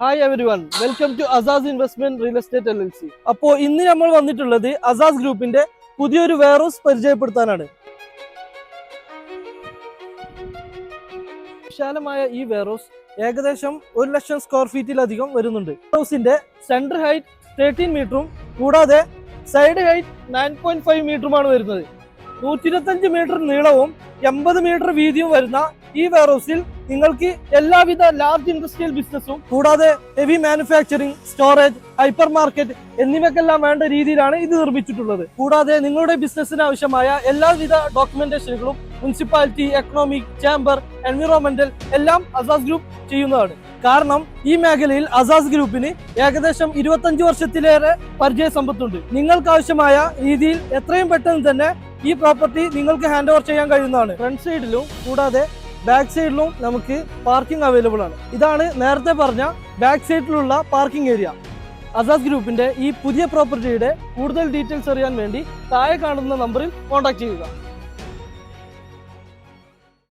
Hi everyone, welcome to അസാസ് investment real estate LLC. അപ്പോൾ ഇന്ന് നമ്മൾ വന്നിട്ടുള്ളത് അസാസ് ഗ്രൂപ്പിന്റെ പുതിയൊരു വെയർഹൗസ് പരിചയപ്പെടുത്താനാണ്. വിശാലമായ ഈ വെയർഹൗസ് ഏകദേശം 1,00,000 സ്ക്വയർ ഫീറ്റിലധികം വരുന്നുണ്ട്. ഹൗസിന്റെ സെന്റർ ഹൈറ്റ് 13 മീറ്ററും കൂടാതെ സൈഡ് ഹൈറ്റ് 9.5 മീറ്ററുമാണ് വരുന്നത്. 125 മീറ്റർ നീളവും 80 മീറ്റർ വീതിയും വരുന്ന ഈ വെയർഹൗസിൽ നിങ്ങൾക്ക് എല്ലാവിധ ലാർജ് ഇൻഡസ്ട്രിയൽ ബിസിനസ്സും കൂടാതെ heavy manufacturing, storage, hyper market എന്നിവയ്ക്കെല്ലാം വേണ്ട രീതിയിലാണ് ഇത് നിർമ്മിച്ചിട്ടുള്ളത്. കൂടാതെ നിങ്ങളുടെ ബിസിനസ്സിന് ആവശ്യമായ എല്ലാവിധ ഡോക്യുമെന്റേഷനുകളും മുനിസിപ്പാലിറ്റി, എക്കണോമിക്, ചേംബർ, എൻവിറോൺമെന്റൽ എല്ലാം അസാസ് ഗ്രൂപ്പ് ചെയ്യുന്നതാണ്. കാരണം ഈ മേഖലയിൽ അസാസ് ഗ്രൂപ്പിന് ഏകദേശം 25 വർഷത്തിലേറെ പരിചയ സമ്പത്തുണ്ട്. നിങ്ങൾക്ക് ആവശ്യമായ രീതിയിൽ എത്രയും പെട്ടെന്ന് തന്നെ ഈ പ്രോപ്പർട്ടി നിങ്ങൾക്ക് ഹാൻഡ് ഓവർ ചെയ്യാൻ കഴിയുന്നതാണ്. ഫ്രണ്ട് സൈഡിലും കൂടാതെ ബാക്ക് സൈഡിലും നമുക്ക് പാർക്കിംഗ് അവൈലബിൾ ആണ്. ഇതാണ് നേരത്തെ പറഞ്ഞ ബാക്ക് സൈഡിലുള്ള പാർക്കിംഗ് ഏരിയ. അസാസ് ഗ്രൂപ്പിന്റെ ഈ പുതിയ പ്രോപ്പർട്ടിയുടെ കൂടുതൽ ഡീറ്റെയിൽസ് അറിയാൻ വേണ്ടി താഴെ കാണുന്ന നമ്പറിൽ കോൺടാക്ട് ചെയ്യുക.